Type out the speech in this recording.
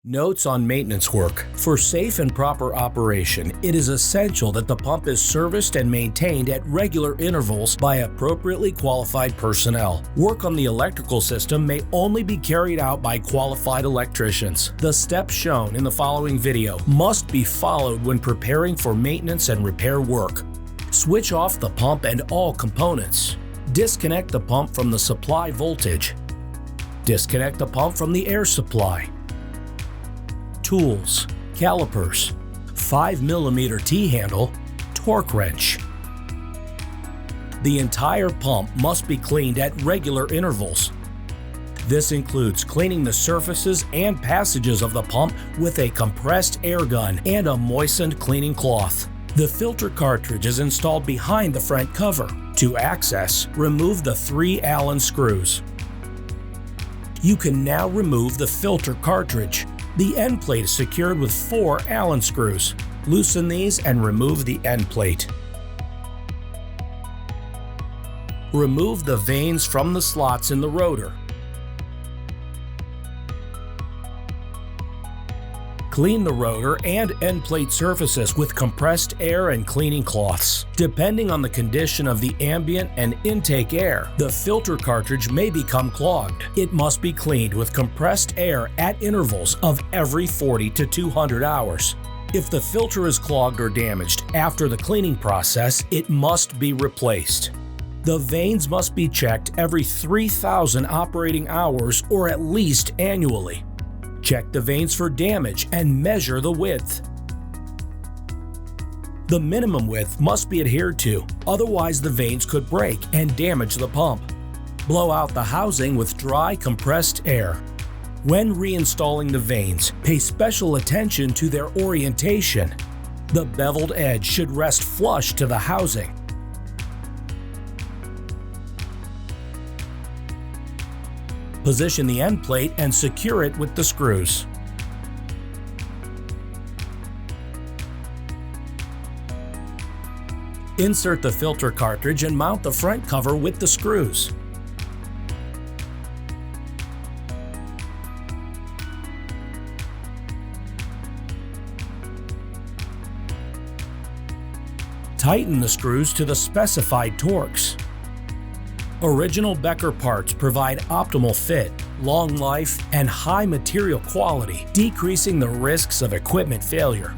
Notes on maintenance work. For safe and proper operation, it is essential that the pump is serviced and maintained at regular intervals by appropriately qualified personnel. Work on the electrical system may only be carried out by qualified electricians. The steps shown in the following video must be followed when preparing for maintenance and repair work. Switch off the pump and all components. Disconnect the pump from the supply voltage. Disconnect the pump from the air supply. Tools, calipers, 5mm T-handle, torque wrench. The entire pump must be cleaned at regular intervals. This includes cleaning the surfaces and passages of the pump with a compressed air gun and a moistened cleaning cloth. The filter cartridge is installed behind the front cover. To access, remove the 3 Allen screws. You can now remove the filter cartridge. The end plate is secured with 4 Allen screws. Loosen these and remove the end plate. Remove the vanes from the slots in the rotor. Clean the rotor and end plate surfaces with compressed air and cleaning cloths. Depending on the condition of the ambient and intake air, the filter cartridge may become clogged. It must be cleaned with compressed air at intervals of every 40 to 200 hours. If the filter is clogged or damaged after the cleaning process, it must be replaced. The vanes must be checked every 3,000 operating hours or at least annually. Check the vanes for damage and measure the width. The minimum width must be adhered to, otherwise the vanes could break and damage the pump. Blow out the housing with dry, compressed air. When reinstalling the vanes, pay special attention to their orientation. The beveled edge should rest flush to the housing. Position the end plate and secure it with the screws. Insert the filter cartridge and mount the front cover with the screws. Tighten the screws to the specified torques. Original Becker parts provide optimal fit, long life, and high material quality, decreasing the risks of equipment failure.